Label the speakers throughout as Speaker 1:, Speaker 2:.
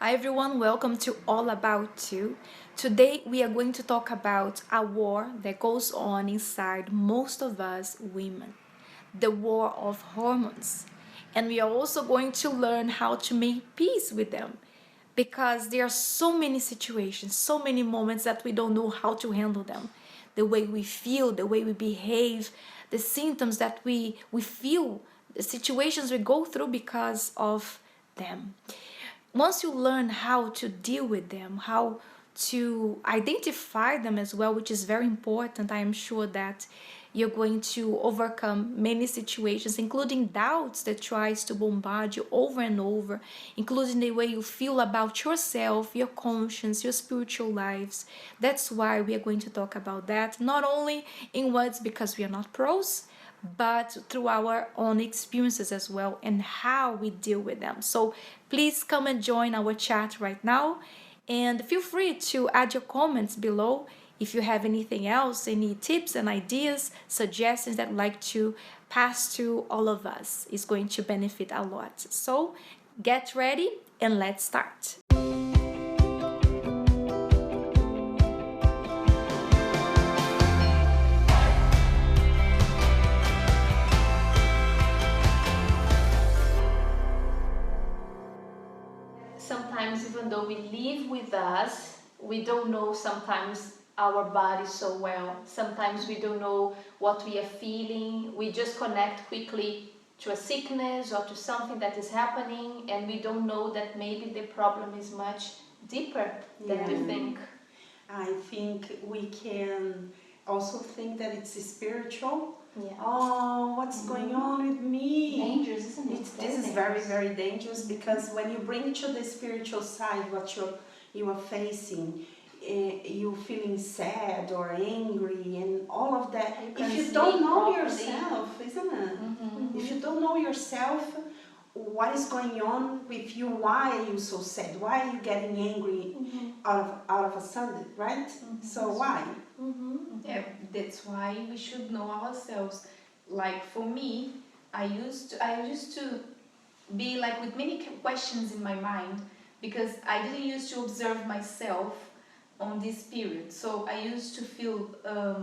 Speaker 1: Hi everyone, welcome to All About You. Today we are going to talk about a war that goes on inside most of us women, the war of hormones. And we are also going to learn how to make peace with them because there are so many situations, so many moments that we don't know how to handle them. The way we feel, the way we behave, the symptoms that we feel, the situations we go through because of them. Once you learn how to deal with them, how to identify them as well, which is very important, I am sure that you're going to overcome many situations, including doubts that tries to bombard you over and over, including the way you feel about yourself, your conscience, your spiritual lives. That's why we are going to talk about that, not only in words because we are not pros, but through our own experiences as well and how we deal with them. So please come and join our chat right now and feel free to add your comments below if you have anything else, any tips and ideas, suggestions that you'd like to pass to all of us. It's going to benefit a lot. So get ready and let's start. Sometimes even though we live with us, we don't know sometimes our body so well. Sometimes we don't know what we are feeling. We just connect quickly to a sickness or to something that is happening, and we don't know that maybe the problem is much deeper than we think.
Speaker 2: I think we can also think that it's spiritual.
Speaker 1: Yeah.
Speaker 2: Oh, what's going on with me?
Speaker 1: Dangerous, isn't it?
Speaker 2: This is very, very dangerous because when you bring to the spiritual side what you are facing, you feeling sad or angry and all of that. If you don't know yourself, isn't it? If you don't know yourself, what is going on with you? Why are you so sad? Why are you getting angry out of a sudden, right? So why?
Speaker 3: Yeah, that's why we should know ourselves. Like for me, I used to be like with many questions in my mind because I didn't used to observe myself on this period. So I used to feel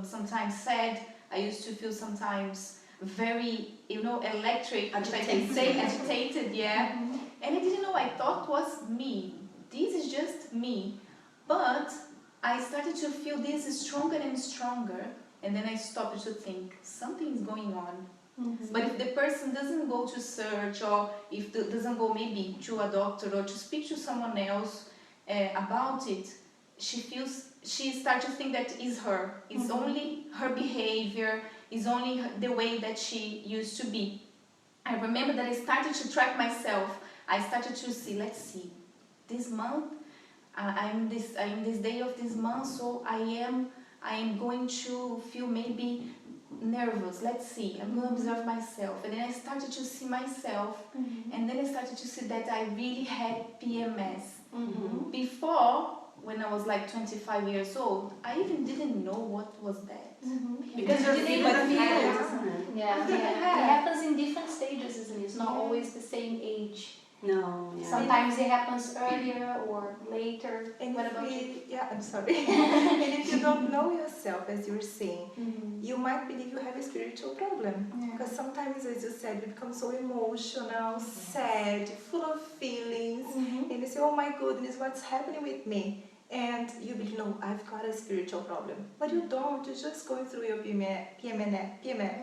Speaker 3: sometimes sad. I used to feel sometimes very, electric, if I can say, agitated, yeah. And I didn't know. I thought was me. This is just me, but I started to feel this is stronger and stronger, and then I stopped to think something is going on. But if the person doesn't go to search, or if doesn't go maybe to a doctor or to speak to someone else about it, she starts to think that is her. It's only her behavior, is only the way that she used to be. I remember that I started to track myself. I started to see, let's see, this month I'm this day of this month, so I am going to feel maybe nervous. Let's see, I'm going to observe myself. And then I started to see myself, and then I started to see that I really had PMS. Before, when I was like 25 years old, I even didn't know what was that.
Speaker 1: Because
Speaker 3: you didn't even feel it.
Speaker 1: Yeah, it happens in different stages, isn't it? It's not always the same age.
Speaker 2: No. Yeah.
Speaker 1: Sometimes it happens earlier or later.
Speaker 4: And
Speaker 1: What about you?
Speaker 4: Yeah, I'm sorry. And if you don't know yourself, as you were saying, you might believe you have a spiritual problem. Because sometimes, as you said, we become so emotional, sad, full of feelings, and you say, oh my goodness, what's happening with me? And you believe, no, I've got a spiritual problem. But you don't, you're just going through your PMS.
Speaker 1: You get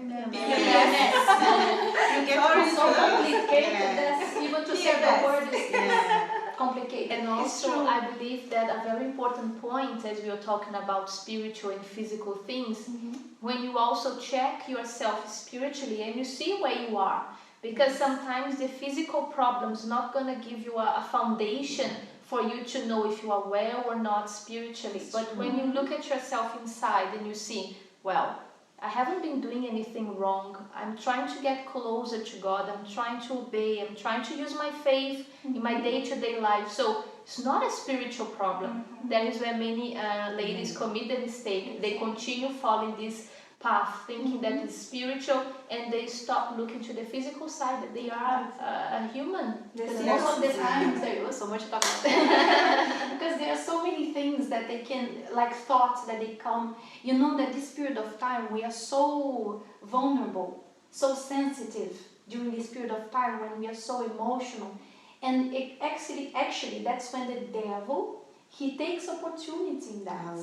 Speaker 1: so complicated that even to say the word is complicated. And also, I believe that a very important point, as we are talking about spiritual and physical things, when you also check yourself spiritually and you see where you are, because sometimes the physical problems not going to give you a foundation for you to know if you are well or not spiritually. But when you look at yourself inside and you see, well, I haven't been doing anything wrong. I'm trying to get closer to God. I'm trying to obey. I'm trying to use my faith in my day-to-day life. So it's not a spiritual problem. That is where many ladies commit the mistake. They continue following this path, thinking that it's spiritual, and they stop looking to the physical side that they are a human. Because most of the time, there was so much to talk about. are so many things that they can, like thoughts that they come. You know that this period of time we are so vulnerable, so sensitive during this period of time when we are so emotional. And it actually, that's when the devil, he takes opportunity in that.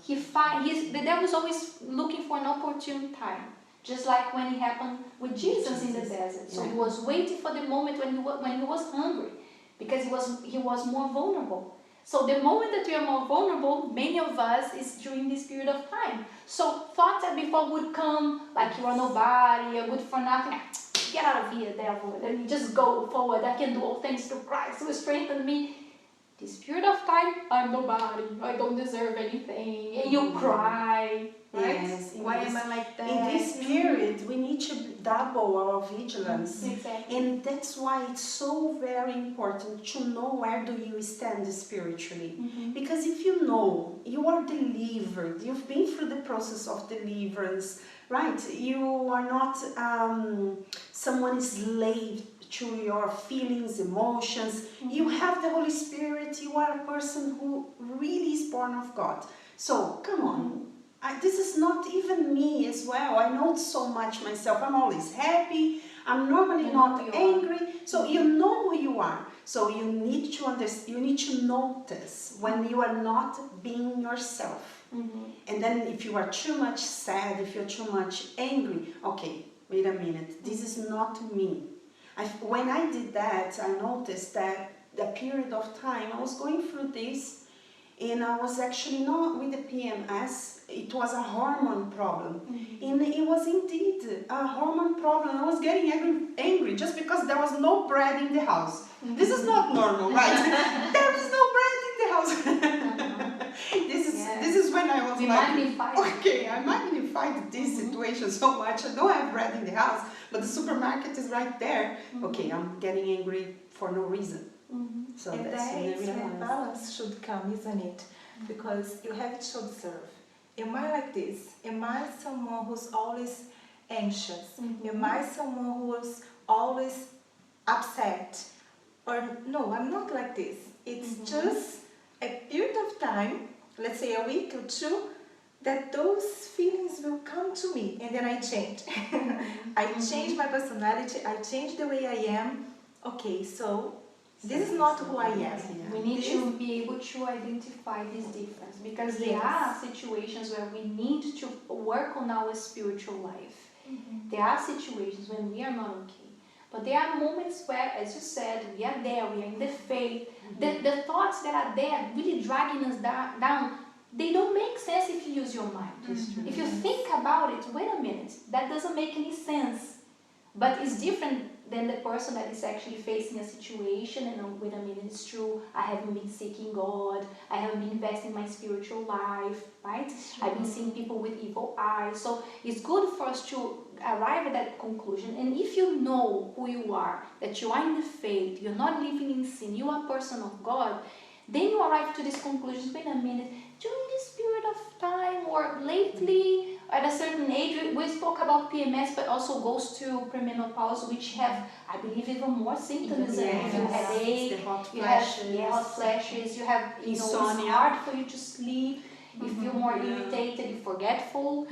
Speaker 1: The devil's always looking for an opportune time. Just like when it happened with Jesus in the desert. So he was waiting for the moment when he was hungry, because he was more vulnerable. So the moment that we are more vulnerable, many of us, is during this period of time. So thoughts that before would come, like you are nobody, you're good for nothing. Get out of here, devil. Let me just go forward. I can do all things through Christ who strengthened me. This period of time, I'm nobody. I don't deserve anything. And you cry. Right?
Speaker 2: Yes.
Speaker 1: Why am I like that?
Speaker 2: In this period, we need to double our vigilance.
Speaker 1: Exactly.
Speaker 2: And that's why it's so very important to know where do you stand spiritually. Because if you know, you are delivered, you've been through the process of deliverance, right? You are not someone enslaved to your feelings, emotions. You have the Holy Spirit, you are a person who really is born of God. So, come on. This is not even me as well. I know so much myself. I'm always happy. I'm normally not angry. So you know who you are. So you need to understand. You need to notice when you are not being yourself. And then if you are too much sad, if you're too much angry, okay, wait a minute. This is not me. When I did that, I noticed that the period of time I was going through this. And I was actually not with the PMS, it was a hormone problem. And it was indeed a hormone problem. I was getting angry just because there was no bread in the house. This is not normal, right? There is no bread in the house. This is when I was okay, I magnified this situation so much. I don't have bread in the house, but the supermarket is right there. Okay, I'm getting angry for no reason. So
Speaker 4: and
Speaker 2: that's
Speaker 4: when balance should come, isn't it? Because you have to observe. Am I like this? Am I someone who's always anxious? Am I someone who's always upset? Or no, I'm not like this. It's just a period of time, let's say a week or two, that those feelings will come to me, and then I change. I change my personality, I change the way I am. Okay, so this is not who I am.
Speaker 1: We need to be able to identify this difference, because there are situations where we need to work on our spiritual life. There are situations when we are not okay. But there are moments where, as you said, we are there, we are in the faith. The thoughts that are there really dragging us down, they don't make sense if you use your mind. If you think about it, wait a minute, that doesn't make any sense. But it's different than the person that is actually facing a situation and wait a minute, it's true, I haven't been seeking God, I haven't been investing in my spiritual life, right? I've been seeing people with evil eyes. So it's good for us to arrive at that conclusion. And if you know who you are, that you are in the faith, you're not living in sin, you are a person of God, then you arrive to this conclusion, wait a minute, during this period of time or lately, at a certain age, we spoke about PMS, but also goes to premenopause, which have, I believe, even more symptoms. If you have headache, you have hot flashes, you have, insomnia. It's hard for you to sleep, you feel more irritated, you're forgetful.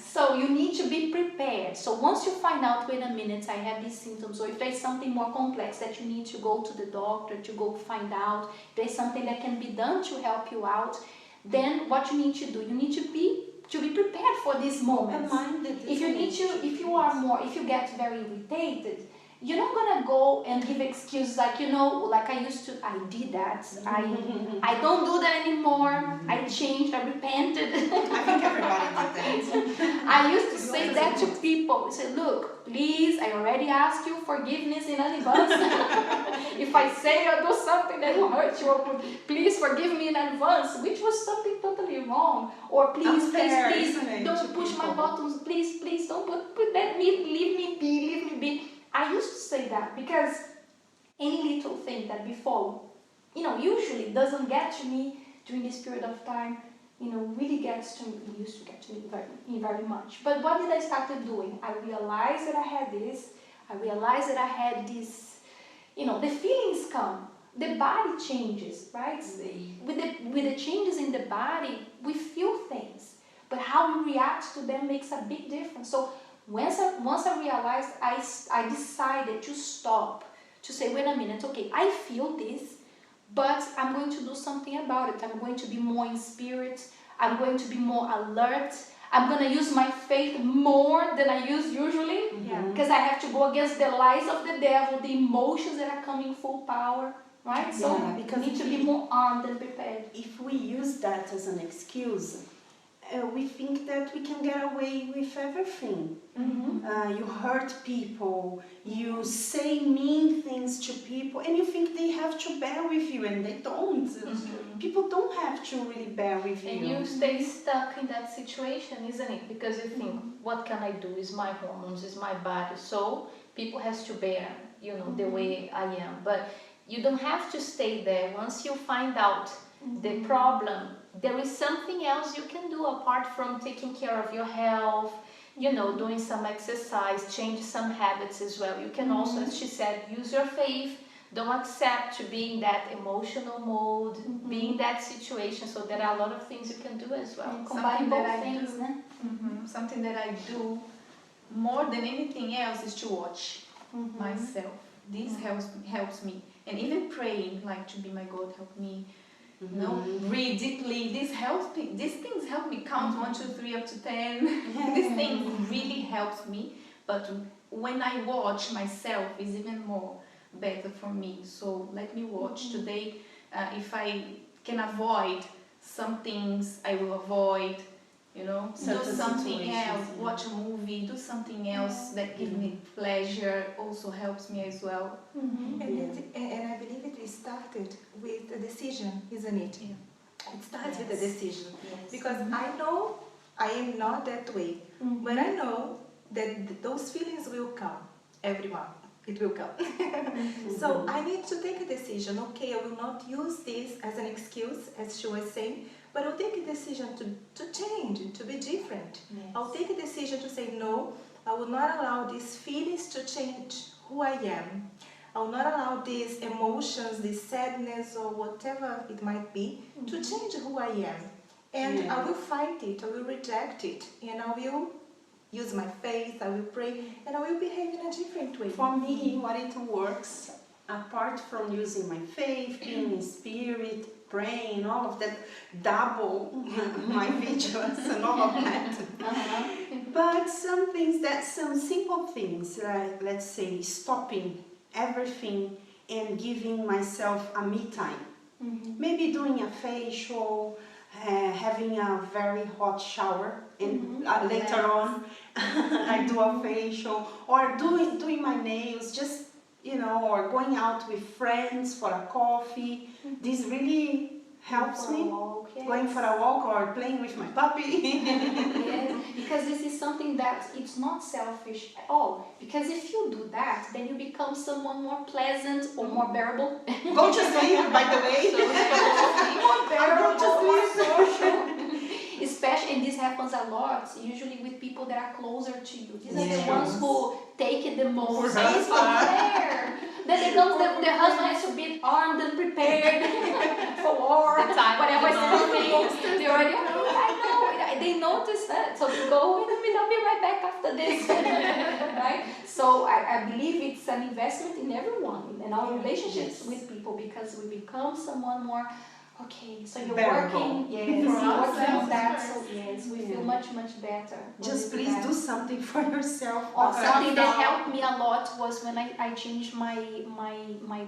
Speaker 1: So you need to be prepared. So once you find out, wait a minute, I have these symptoms, or if there's something more complex that you need to go to the doctor to go find out, if there's something that can be done to help you out, then what you need to do, you need to be prepared for these moments. If you get very irritated, you're not gonna go and give excuses like, like I used to, I did that, I don't do that anymore, I changed, I repented.
Speaker 2: I think everybody did that.
Speaker 1: I used to say that to people. I said, look, please, I already asked you forgiveness in advance. If I say or do something that will hurt you, please forgive me in advance, which was something totally wrong. Or please, don't push my buttons, please don't let me, leave me be. I used to say that because any little thing that before, usually doesn't get to me during this period of time, really gets to me, used to get to me very much. But what did I start doing? I realized that I had this, I realized that I had this, the feelings come, the body changes, right? With the changes in the body, we feel things, but how we react to them makes a big difference. So once I realized, I decided to stop, to say, wait a minute, okay, I feel this, but I'm going to do something about it. I'm going to be more in spirit. I'm going to be more alert. I'm going to use my faith more than I use usually, because I have to go against the lies of the devil, the emotions that are coming full power, right? So
Speaker 2: because
Speaker 1: we need to be more armed and prepared.
Speaker 2: if we use that as an excuse, we think that we can get away with everything. You hurt people, you say mean things to people, and you think they have to bear with you, and they don't. People don't have to really bear with you.
Speaker 3: And you stay stuck in that situation, isn't it? Because you think, what can I do? Is my hormones, is my body. So people has to bear, the way I am. But you don't have to stay there. Once you find out the problem, there is something else you can do apart from taking care of your health, doing some exercise, change some habits as well. You can also, as she said, use your faith. Don't accept to be in that emotional mode, be in that situation. So there are a lot of things you can do as well.
Speaker 1: Combine both things,
Speaker 3: Something that I do more than anything else is to watch myself. This helps me. And even praying, like to be my God, help me. Breathe deeply. This helps me. These things help me count 1, 2, 3 up to 10. These things really helps me. But when I watch myself, is even more better for me. So let me watch today. If I can avoid some things, I will avoid. Do something else. Watch a movie. Do something else that gives me pleasure. Also helps me as well.
Speaker 4: And I believe it started with a decision, isn't it? It starts with a decision. Because I know I am not that way, but I know that those feelings will come. Everyone, it will come. So I need to take a decision. Okay, I will not use this as an excuse, as she was saying, but I'll take a decision to change, to be different. I'll take a decision to say, no, I will not allow these feelings to change who I am. I will not allow these emotions, this sadness or whatever it might be, to change who I am. And I will fight it, I will reject it, and I will use my faith, I will pray, and I will behave in a different way.
Speaker 2: For me, what it works, apart from using my faith, being in spirit, praying, all of that, double my vigilance and all of that. But some simple things, like let's say stopping everything and giving myself a me time. Maybe doing a facial, having a very hot shower, and later on I do a facial, or doing my nails, just or going out with friends for a coffee. This really helps me. Going for a walk or playing with my puppy.
Speaker 1: Because this is something that it's not selfish at all. Because if you do that, then you become someone more pleasant or more bearable.
Speaker 2: Go to sleep, by the way.
Speaker 1: More bearable, more social. Especially, and this happens a lot, usually with people that are closer to you. These are the ones who take it the most. It's unfair. Then it comes, the husband has to be armed and prepared for war, whatever is coming. They already, I know, they notice that. So they go, wait a minute, I'll be right back after this. Right? So I believe it's an investment in everyone, in our relationships with people, because we become someone more. Okay, so you're working, you're working on that, so we feel much, much better.
Speaker 2: Just please do something for yourself.
Speaker 1: Something that helped me a lot was when I changed my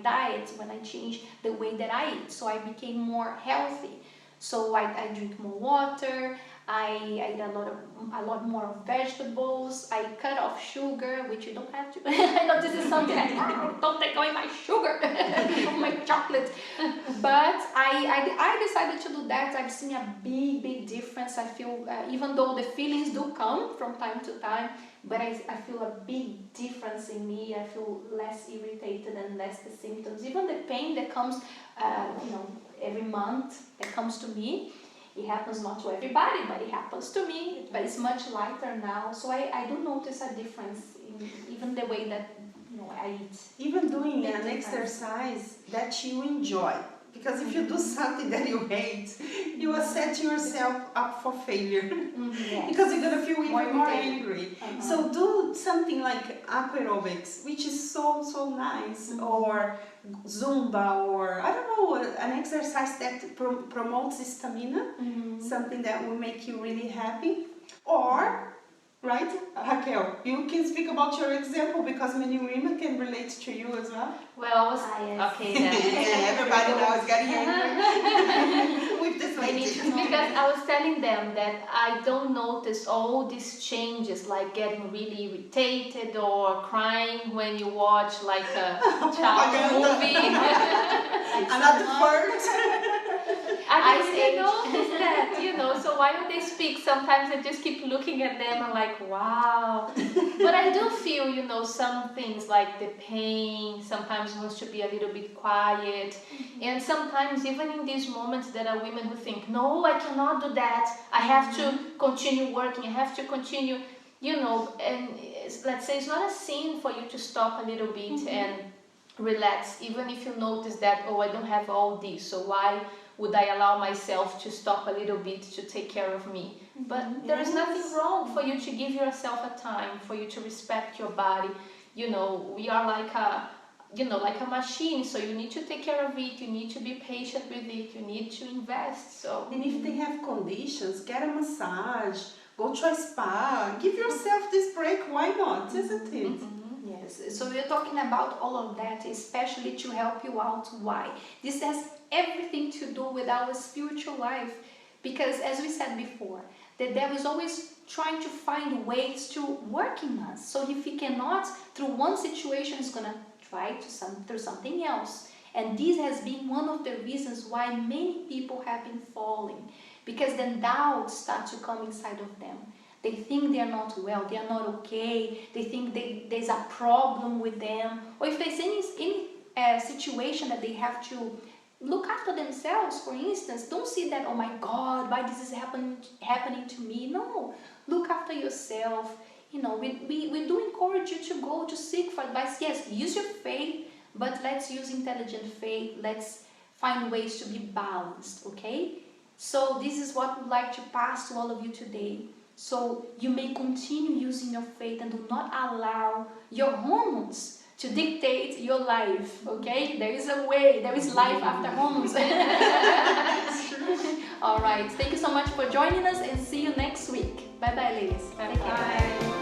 Speaker 1: diet, when I changed the way that I eat, so I became more healthy. So I drink more water, I eat a lot more of vegetables, I cut off sugar, which you don't have to. I know this is something like, don't take away my sugar, my chocolate. But I decided to do that. I've seen a big difference. I feel, even though the feelings do come from time to time, but I feel a big difference in me. I feel less irritated and less the symptoms. Even the pain that comes, every month that comes to me. It happens not to everybody, but it happens to me. But it's much lighter now. So I do notice a difference in even the way that No, I eat.
Speaker 2: Even doing an exercise that you enjoy. Because if you do something that you hate, you are setting yourself up for failure.
Speaker 1: Yes.
Speaker 2: Because you're going to feel even more
Speaker 1: irritated.
Speaker 2: angry. So do something like aquarobics, which is so, so nice. Or Zumba, or I don't know, an exercise that promotes stamina. Something that will make you really happy. Or, right, Raquel, you can speak about your example because many women can relate to you as well.
Speaker 3: Well,
Speaker 1: yes.
Speaker 3: okay then.
Speaker 2: Everybody now is getting angry with this lady.
Speaker 3: Because I was telling them that I don't notice all these changes, like getting really irritated or crying when you watch like a child movie.
Speaker 2: Another flirt.
Speaker 3: I didn't really notice that, you know, so while they speak, sometimes I just keep looking at them and like, wow. But I do feel, you know, some things like the pain, sometimes wants to be a little bit quiet. And sometimes even in these moments there are women who think, no, I cannot do that. I have to continue working, I have to continue, you know, and let's say it's not a sin for you to stop a little bit and relax, even if you notice that, oh, I don't have all this, so why would I allow myself to stop a little bit to take care of me? But there is nothing wrong for you to give yourself a time, for you to respect your body. You know, we are like a, you know, like a machine, so you need to take care of it, you need to be patient with it, you need to invest. So,
Speaker 2: and if they have conditions, get a massage, go to a spa, give yourself this break, why not, isn't it?
Speaker 1: Yes, so we're talking about all of that, especially to help you out. Why? This has everything to do with our spiritual life, because as we said before, the devil is always trying to find ways to work in us. So if he cannot through one situation, he's gonna try through something else. And this has been one of the reasons why many people have been falling, because then doubts start to come inside of them. They think they are not well, they are not okay, they think there's a problem with them, or if there's any situation that they have to look after themselves, for instance, don't see that, oh my God, why this is happening to me. No, look after yourself. You know, we do encourage you to go to seek for advice. Yes, use your faith, but let's use intelligent faith. Let's find ways to be balanced, okay? So this is what we'd like to pass to all of you today. So you may continue using your faith and do not allow your hormones to dictate your life, okay? There is a way, there is life after hormones. All right, thank you so much for joining us and see you next week. Bye-bye, ladies.
Speaker 3: Bye-bye.